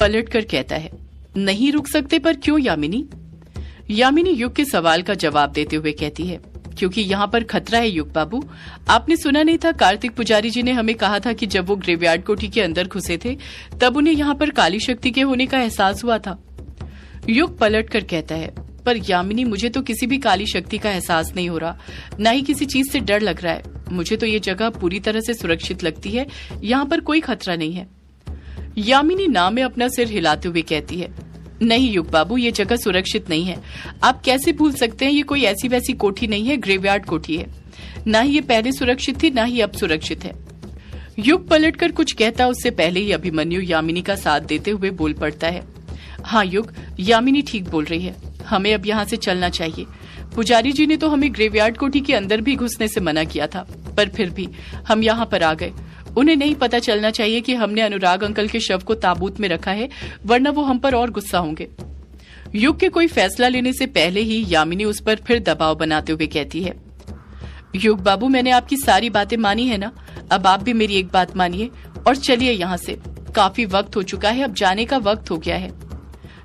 पलटकर कहता है, नहीं रुक सकते पर क्यों यामिनी? यामिनी युग के सवाल का जवाब देते हुए कहती है, क्योंकि यहाँ पर खतरा है युग बाबू। आपने सुना नहीं था कार्तिक पुजारी जी ने हमें कहा था कि जब वो ग्रेवयार्ड कोठी के अंदर घुसे थे तब उन्हें यहाँ पर काली शक्ति के होने का एहसास हुआ था। युग पलटकर कहता है, पर यामिनी मुझे तो किसी भी काली शक्ति का एहसास नहीं हो रहा, न ही किसी चीज से डर लग रहा है। मुझे तो ये जगह पूरी तरह से सुरक्षित लगती है, यहाँ पर कोई खतरा नहीं है। यामिनी ना में अपना सिर हिलाते हुए कहती है, नहीं युग बाबू, ये जगह सुरक्षित नहीं है। आप कैसे भूल सकते हैं, ये कोई ऐसी वैसी कोठी नहीं है, ग्रेवयार्ड कोठी है। ना ही ये पहले सुरक्षित थी, ना ही अब सुरक्षित है। युग पलटकर कुछ कहता उससे पहले ही अभिमन्यु यामिनी का साथ देते हुए बोल पड़ता है, हाँ युग, यामिनी ठीक बोल रही है, हमें अब यहाँ से चलना चाहिए। पुजारी जी ने तो हमें ग्रेवयार्ड कोठी के अंदर भी घुसने से मना किया था, पर फिर भी हम यहाँ पर आ गए। उन्हें नहीं पता चलना चाहिए कि हमने अनुराग अंकल के शव को ताबूत में रखा है, वरना वो हम पर और गुस्सा होंगे। युग के कोई फैसला लेने से पहले ही यामिनी उस पर फिर दबाव बनाते हुए कहती है, युग बाबू, मैंने आपकी सारी बातें मानी है ना, अब आप भी मेरी एक बात मानिए और चलिए यहाँ से। काफी वक्त हो चुका है, अब जाने का वक्त हो गया है।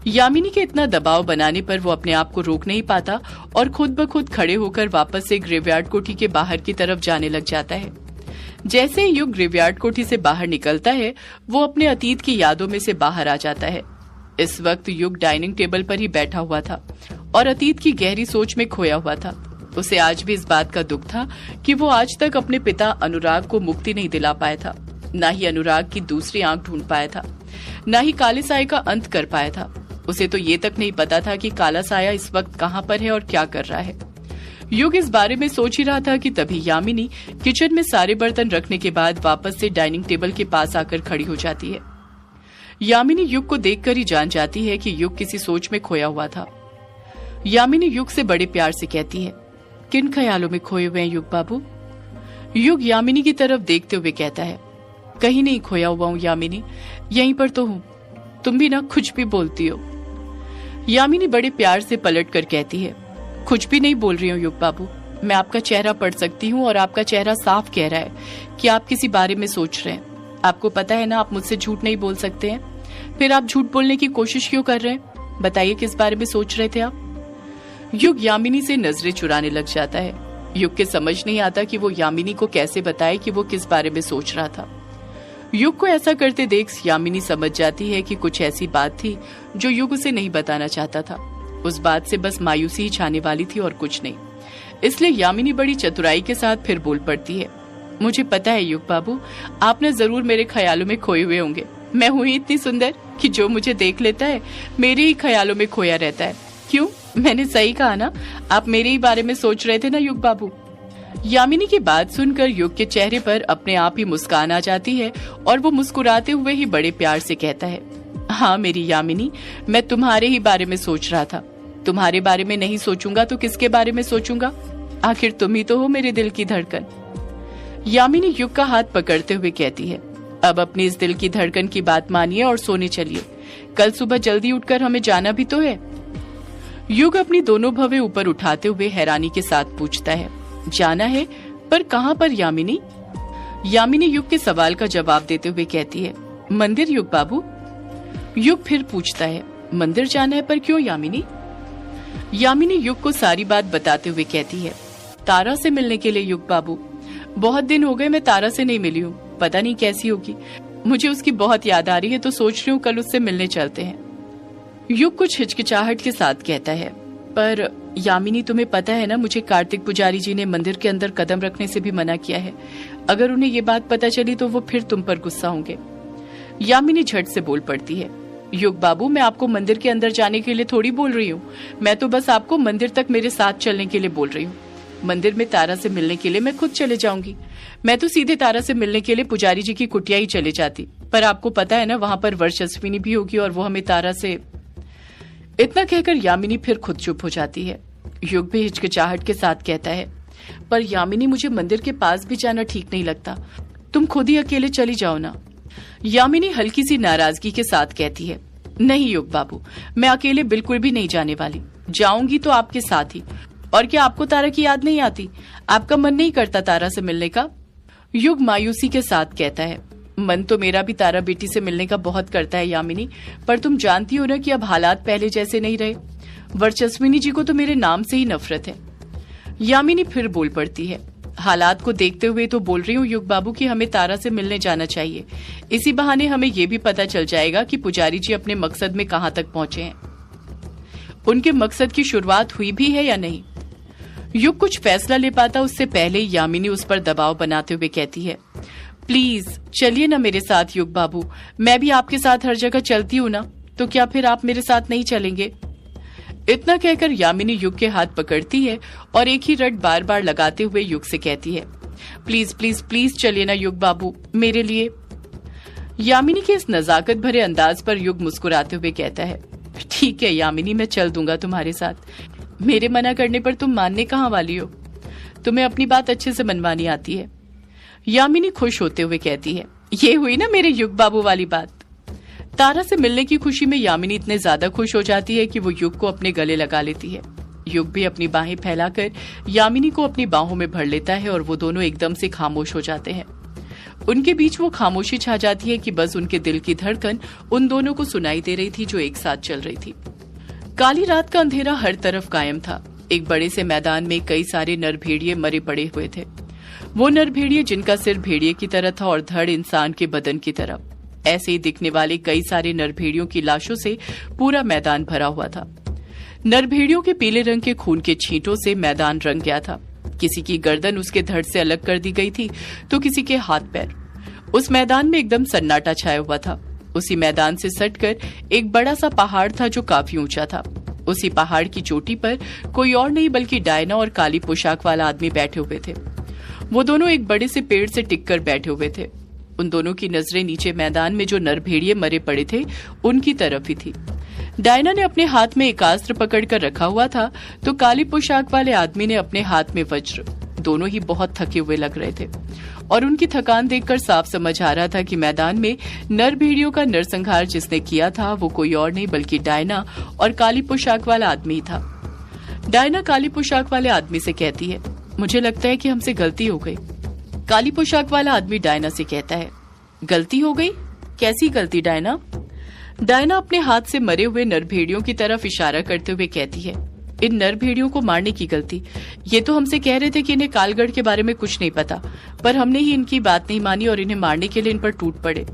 यामिनी के इतना दबाव बनाने पर वो अपने आप को रोक नहीं पाता और खुद ब खुद खड़े होकर वापस से ग्रेवयार्ड कोठी के बाहर की तरफ जाने लग जाता है। जैसे ही युग ग्रेवयार्ड कोठी से बाहर निकलता है, वो अपने अतीत की यादों में से बाहर आ जाता है। इस वक्त युग डाइनिंग टेबल पर ही बैठा हुआ था और अतीत की गहरी सोच में खोया हुआ था। उसे आज भी इस बात का दुख था कि वो आज तक अपने पिता अनुराग को मुक्ति नहीं दिला पाया था, न ही अनुराग की दूसरी आंख ढूंढ पाया था, न ही काले साये का अंत कर पाया था। उसे तो ये तक नहीं पता था कि काला साया इस वक्त कहाँ पर है और क्या कर रहा है। युग इस बारे में सोच ही रहा था कि तभी यामिनी किचन में सारे बर्तन रखने के बाद वापस से डाइनिंग टेबल के पास आकर खड़ी हो जाती है। यामिनी युग को देखकर ही जान जाती है कि युग किसी सोच में खोया हुआ था। यामिनी युग से बड़े प्यार से कहती है, किन ख्यालों में खोए हुए हैं युग बाबू? युग यामिनी की तरफ देखते हुए कहता है, कहीं नहीं खोया हुआ हूँ यामिनी, यहीं पर तो हूँ। तुम भी ना कुछ भी बोलती हो। यामिनी बड़े प्यार से पलट कर कहती है, कुछ भी नहीं बोल रही हूँ युग बाबू, मैं आपका चेहरा पढ़ सकती हूँ और आपका चेहरा साफ कह रहा है कि आप किसी बारे में सोच रहे हैं। आपको पता है ना, आप मुझसे झूठ नहीं बोल सकते हैं, फिर आप झूठ बोलने की कोशिश क्यों कर रहे हैं? बताइए किस बारे में सोच रहे थे आप? युग यामिनी से नजरें चुराने लग जाता है। युग के समझ नहीं आता कि वो यामिनी को कैसे बताए कि वो किस बारे में सोच रहा था। युग को ऐसा करते देख यामिनी समझ जाती है कि कुछ ऐसी बात थी जो युग उसे नहीं बताना चाहता था। उस बात से बस मायूसी ही छाने वाली थी और कुछ नहीं। इसलिए यामिनी बड़ी चतुराई के साथ फिर बोल पड़ती है, मुझे पता है युग बाबू, आपने जरूर मेरे ख्यालों में खोए हुए होंगे। मैं हूँ इतनी सुंदर कि जो मुझे देख लेता है मेरे ही ख्यालों में खोया रहता है। क्यों, मैंने सही कहा ना? आप मेरे ही बारे में सोच रहे थे ना युग बाबू? यामिनी की बात सुनकर युग के चेहरे पर अपने आप ही मुस्कान आ जाती है और वो मुस्कुराते हुए ही बड़े प्यार से कहता है, हाँ मेरी यामिनी, मैं तुम्हारे ही बारे में सोच रहा था। तुम्हारे बारे में नहीं सोचूंगा तो किसके बारे में सोचूंगा? आखिर तुम ही तो हो मेरे दिल की धड़कन। यामिनी युग का हाथ पकड़ते हुए कहती है, अब अपनी इस दिल की धड़कन की बात मानिए और सोने चलिए। कल सुबह जल्दी उठकर हमें जाना भी तो है। युग अपनी दोनों भवें ऊपर उठाते हुए हैरानी के साथ पूछता है, जाना है? पर कहाँ पर यामिनी? यामिनी युग के सवाल का जवाब देते हुए कहती है, मंदिर युग बाबू। युग फिर पूछता है, मंदिर जाना है पर क्यों यामिनी? यामिनी युग को सारी बात बताते हुए कहती है, तारा से मिलने के लिए युग बाबू। बहुत दिन हो गए मैं तारा से नहीं मिली हूँ, पता नहीं कैसी होगी। मुझे उसकी बहुत याद आ रही है तो सोच रही हूँ कल उससे मिलने चलते हैं। युग कुछ हिचकिचाहट के साथ कहता है, पर यामिनी तुम्हें पता है ना, मुझे कार्तिक पुजारी जी ने मंदिर के अंदर कदम रखने से भी मना किया है। अगर उन्हें ये बात पता चली तो वो फिर तुम पर गुस्सा होंगे। यामिनी झट से बोल पड़ती है, युग बाबू, मैं आपको मंदिर के अंदर जाने के लिए थोड़ी बोल रही हूँ, मैं तो बस आपको मंदिर तक मेरे साथ चलने के लिए बोल रही हूँ। मंदिर में तारा से मिलने के लिए मैं खुद चले जाऊंगी। मैं तो सीधे तारा से मिलने के लिए पुजारी जी की कुटिया ही चले जाती, पर आपको पता है ना, वहाँ पर वर्षस्विनी भी होगी और वो हमें तारा से। इतना कहकर यामिनी फिर खुद चुप हो जाती है। युग भी हिचकिचाहट के साथ कहता है, पर यामिनी, मुझे मंदिर के पास भी जाना ठीक नहीं लगता, तुम खुद ही अकेले चली जाओ ना। यामिनी हल्की सी नाराजगी के साथ कहती है, नहीं युग बाबू, मैं अकेले बिल्कुल भी नहीं जाने वाली। जाऊंगी तो आपके साथ ही। और क्या आपको तारा की याद नहीं आती? आपका मन नहीं करता तारा से मिलने का? युग मायूसी के साथ कहता है, मन तो मेरा भी तारा बेटी से मिलने का बहुत करता है यामिनी, पर तुम जानती हो ना कि अब हालात पहले जैसे नहीं रहे। वर्चस्विनी जी को तो मेरे नाम से ही नफरत है। यामिनी फिर बोल पड़ती है, हालात को देखते हुए तो बोल रही हूँ युग बाबू कि हमें तारा से मिलने जाना चाहिए। इसी बहाने हमें ये भी पता चल जाएगा कि पुजारी जी अपने मकसद में कहाँ तक पहुंचे हैं, उनके मकसद की शुरुआत हुई भी है या नहीं। युग कुछ फैसला ले पाता उससे पहले यामिनी उस पर दबाव बनाते हुए कहती है, प्लीज चलिए ना मेरे साथ युग बाबू, मैं भी आपके साथ हर जगह चलती हूँ ना, तो क्या फिर आप मेरे साथ नहीं चलेंगे। इतना कहकर यामिनी युग के हाथ पकड़ती है और एक ही रट बार बार लगाते हुए युग से कहती है, प्लीज प्लीज प्लीज चलिए ना युग बाबू मेरे लिए। यामिनी के इस नजाकत भरे अंदाज पर युग मुस्कुराते हुए कहता है, ठीक है यामिनी, मैं चल दूंगा तुम्हारे साथ, मेरे मना करने पर तुम मानने कहाँ वाली हो, तुम्हें अपनी बात अच्छे से मनवानी आती है। यामिनी खुश होते हुए कहती है, ये हुई ना मेरे युग बाबू वाली बात। तारा से मिलने की खुशी में यामिनी इतने ज्यादा खुश हो जाती है कि वो युग को अपने गले लगा लेती है। युग भी अपनी बाहें फैलाकर यामिनी को अपनी बाहों में भर लेता है और वो दोनों एकदम से खामोश हो जाते हैं। उनके बीच वो खामोशी छा जाती है कि बस उनके दिल की धड़कन उन दोनों को सुनाई दे रही थी जो एक साथ चल रही थी। काली रात का अंधेरा हर तरफ कायम था। एक बड़े से मैदान में कई सारे नर भेड़िए मरे पड़े हुए थे। वो नर भेड़िए जिनका सिर भेड़िए की तरह था और धड़ इंसान के बदन की तरह। ऐसे ही दिखने वाले कई सारे नर भेड़ियों की लाशों से पूरा मैदान भरा हुआ था। नर भेड़ियों के पीले रंग के खून के छींटों से मैदान रंग गया था। किसी की गर्दन उसके धड़ से अलग कर दी गई थी तो किसी के हाथ पैर। उस मैदान में एकदम सन्नाटा छाया हुआ था। उसी मैदान से सटकर एक बड़ा सा पहाड़ था जो काफी ऊंचा था। उसी पहाड़ की चोटी पर कोई और नहीं बल्कि डायना और काली पोशाक वाला आदमी बैठे हुए थे। वो दोनों एक बड़े से पेड़ से टिककर बैठे हुए थे। उन दोनों की नजरें नीचे मैदान में जो नर भेड़िए मरे पड़े थे उनकी तरफ ही थी। डायना ने अपने हाथ में एक अस्त्र पकड़कर रखा हुआ था तो काली पोशाक वाले आदमी ने अपने हाथ में वज्र। दोनों ही बहुत थके हुए लग रहे थे और उनकी थकान देखकर साफ समझ आ रहा था कि मैदान में नर भेड़ियों का नरसंहार जिसने किया था वो कोई और नहीं बल्कि डायना और काली पोशाक वाला आदमी था। डायना काली पोशाक वाले आदमी से कहती है, मुझे लगता है कि हमसे गलती हो गई। काली पोशाक वाला आदमी डायना से कहता है, गलती हो गई? कैसी गलती डायना? डायना अपने हाथ से मरे हुए नर भेड़ियों की तरफ इशारा करते हुए कहती है, इन नर भेड़ियों को मारने की गलती। ये तो हमसे कह रहे थे कि इन्हें कालगढ़ के बारे में कुछ नहीं पता, पर हमने ही इनकी बात नहीं मानी और इन्हें मारने के लिए इन पर टूट पड़े।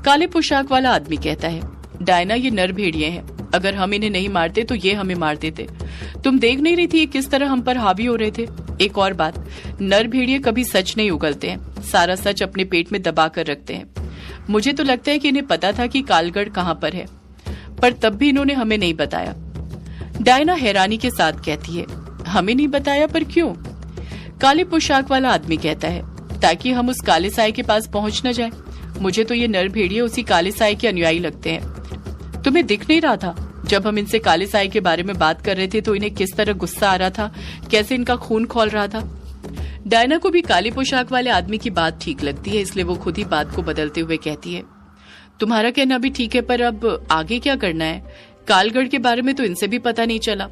काले पोशाक वाला आदमी कहता है, डायना ये नर भेड़िए हैं, अगर हम इन्हें नहीं मारते तो ये हमें मार देते। तुम देख नहीं रही थी ये किस तरह हम पर हावी हो रहे थे। एक और बात, नर भेड़िए कभी सच नहीं उगलते हैं, सारा सच अपने पेट में दबा कर रखते हैं। मुझे तो लगता है कि इन्हें पता था कि कालगढ़ कहाँ पर है, पर तब भी इन्होंने हमें नहीं बताया। डायना हैरानी के साथ कहती है, हमें नहीं बताया, पर क्यों? काले पोशाक वाला आदमी कहता है, ताकि हम उस काले साए के पास पहुंच न जाए। मुझे तो ये नर भेड़िए उसी काले साए के अनुयायी लगते हैं। तुम्हें दिख नहीं रहा था जब हम इनसे काले साए के बारे में बात कर रहे थे तो इन्हें किस तरह गुस्सा आ रहा था, कैसे इनका खून खौल रहा था। डायना को भी काली पोशाक वाले आदमी की बात ठीक लगती है, इसलिए वो खुद ही बात को बदलते हुए कहती है, तुम्हारा कहना भी ठीक है, पर अब आगे क्या करना है? कालगढ़ के बारे में तो इनसे भी पता नहीं चला।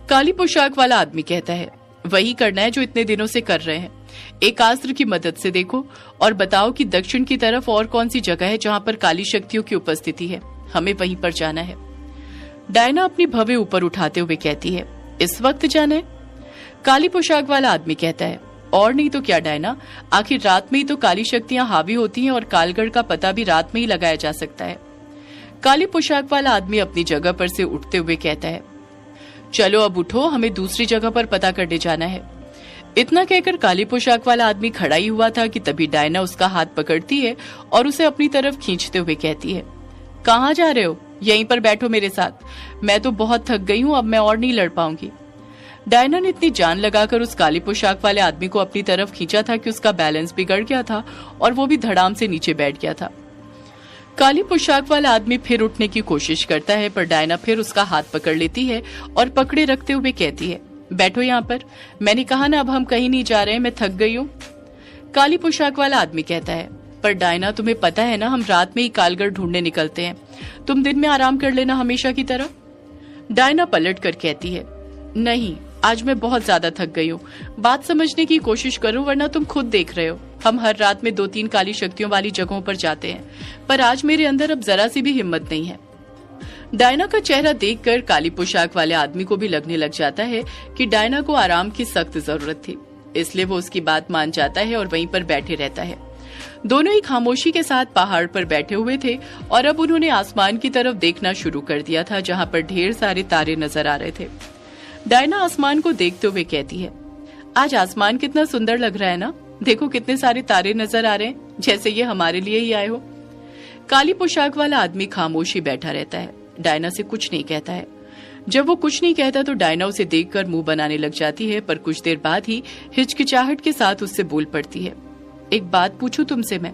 काली पोशाक वाला आदमी कहता है, वही करना है जो इतने दिनों से कर रहे हैं। एक अस्त्र की मदद से देखो और बताओ कि दक्षिण की तरफ और कौन सी जगह है जहां पर काली शक्तियों की उपस्थिति है। हमें वहीं पर जाना है। डायना अपनी भवें ऊपर उठाते हुए कहती है, इस वक्त जाना है? काली पोशाक वाला आदमी कहता है, और नहीं तो क्या डायना, आखिर रात में ही तो काली शक्तियां हावी होती हैं और कालगढ़ का पता भी रात में ही लगाया जा सकता है। काली पोशाक वाला आदमी अपनी जगह पर से उठते हुए कहता है, चलो अब उठो, हमें दूसरी जगह पर पता करने जाना है। इतना कहकर काली पोशाक वाला आदमी खड़ा ही हुआ था कि तभी डायना उसका हाथ पकड़ती है और उसे अपनी तरफ खींचते हुए कहती है, कहाँ जा रहे हो? यहीं पर बैठो मेरे साथ, मैं तो बहुत थक गई हूँ, अब मैं और नहीं लड़ पाऊंगी। डायना ने इतनी जान लगाकर उस काली पोशाक वाले आदमी को अपनी तरफ खींचा था कि उसका बैलेंस बिगड़ गया था और वो भी धड़ाम से नीचे बैठ गया था। काली पोशाक वाला आदमी फिर उठने की कोशिश करता है, पर डायना फिर उसका हाथ पकड़ लेती है और पकड़े रखते हुए कहती है, बैठो यहाँ पर, मैंने कहा ना अब हम कहीं नहीं जा रहे हैं, मैं थक गई हूँ। काली पोशाक वाला आदमी कहता है, पर डायना तुम्हें पता है ना हम रात में ही कालगढ़ ढूंढने निकलते हैं, तुम दिन में आराम कर लेना हमेशा की तरह। डायना पलट कर कहती है, नहीं, आज मैं बहुत ज्यादा थक गई हूँ, बात समझने की कोशिश करो वरना तुम खुद देख रहे हो हम हर रात में 2-3 काली शक्तियों वाली जगहों पर जाते हैं, पर आज मेरे अंदर अब जरा सी भी हिम्मत नहीं है। डायना का चेहरा देखकर काली पोशाक वाले आदमी को भी लगने लग जाता है कि डायना को आराम की सख्त जरूरत थी, इसलिए वो उसकी बात मान जाता है और वहीं पर बैठे रहता है। दोनों ही खामोशी के साथ पहाड़ पर बैठे हुए थे और अब उन्होंने आसमान की तरफ देखना शुरू कर दिया था, जहां पर ढेर सारे तारे नजर आ रहे थे। डायना आसमान को देखते हुए कहती है, आज आसमान कितना सुंदर लग रहा है ना, देखो कितने सारे तारे नजर आ रहे हैं, जैसे ये हमारे लिए ही आए हो। काली पोशाक वाला आदमी खामोश ही बैठा रहता है, डायना से कुछ नहीं कहता है। जब वो कुछ नहीं कहता तो डायना उसे देखकर मुंह बनाने लग जाती है, पर कुछ देर बाद ही हिचकिचाहट के साथ उससे बोल पड़ती है, एक बात पूछूं तुमसे मैं?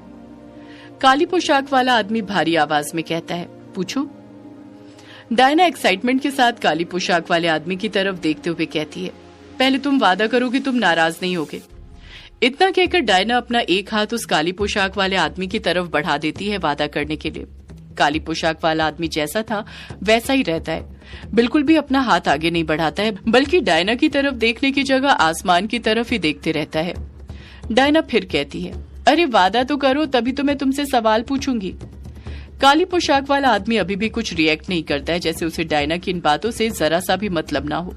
काली पोशाक वाला आदमी भारी आवाज में कहता है, पूछो। डायना एक्साइटमेंट के साथ काली पोशाक वाले आदमी की तरफ देखते हुए कहती है, पहले तुम वादा करो कि तुम नाराज नहीं होगे। इतना कहकर डायना अपना एक हाथ उस काली पोशाक वाले आदमी की तरफ बढ़ा देती है वादा करने के लिए। काली पोशाक वाला आदमी जैसा था वैसा ही रहता है, बिल्कुल भी अपना हाथ आगे नहीं बढ़ाता है, बल्कि डायना की तरफ देखने की जगह आसमान की तरफ ही देखते रहता है। डायना फिर कहती है, अरे वादा तो करो, तभी तो मैं तुमसे सवाल पूछूंगी। काली पोशाक वाला आदमी अभी भी कुछ रिएक्ट नहीं करता है, जैसे उसे डायना की इन बातों से जरा सा भी मतलब ना हो।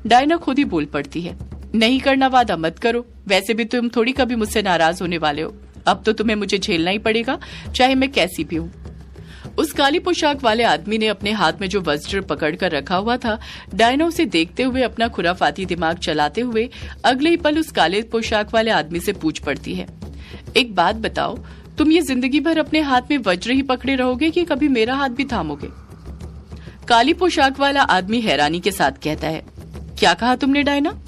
डायना खुद ही बोल पड़ती है, नहीं करना वादा मत करो, वैसे भी तुम थोड़ी कभी मुझसे नाराज होने वाले हो, अब तो तुम्हें मुझे झेलना ही पड़ेगा, चाहे मैं कैसी भी हूँ। उस काली पोशाक वाले आदमी ने अपने हाथ में जो वज्र पकड़ कर रखा हुआ था, डायना उसे देखते हुए अपना खुराफाती दिमाग चलाते हुए अगले ही पल उस काले पोशाक वाले आदमी से पूछ पड़ती है, एक बात बताओ, तुम ये जिंदगी भर अपने हाथ में वज्र ही पकड़े रहोगे कि कभी मेरा हाथ भी थामोगे? काली पोशाक वाला आदमी हैरानी के साथ कहता है, क्या कहा तुमने डायना?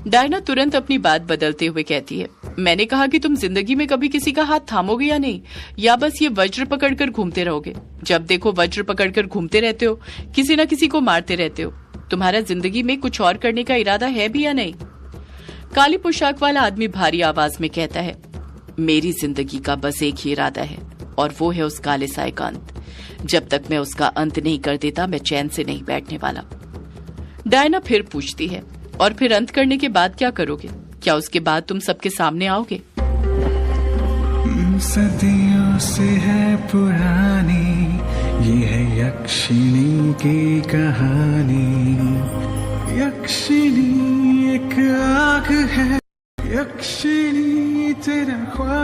डायना तुरंत अपनी बात बदलते हुए कहती है, मैंने कहा कि तुम जिंदगी में कभी किसी का हाथ थामोगे या नहीं, या बस ये वज्र पकड़कर घूमते रहोगे? जब देखो वज्र पकड़कर घूमते रहते हो, किसी न किसी को मारते रहते हो, तुम्हारा जिंदगी में कुछ और करने का इरादा है भी या नहीं? काली पोशाक वाला आदमी भारी आवाज में कहता है, मेरी जिंदगी का बस एक ही इरादा है, और वो है उस काले साए का अंत। जब तक मैं उसका अंत नहीं कर देता मैं चैन से नहीं बैठने वाला। डायना फिर पूछती है, और फिर अंत करने के बाद क्या करोगे? क्या उसके बाद तुम सबके सामने आओगे? सदियों से है पुरानी ये है यक्षिणी की कहानी। यक्षिणी एक आग है, यक्षिणी तेरा ख्वाब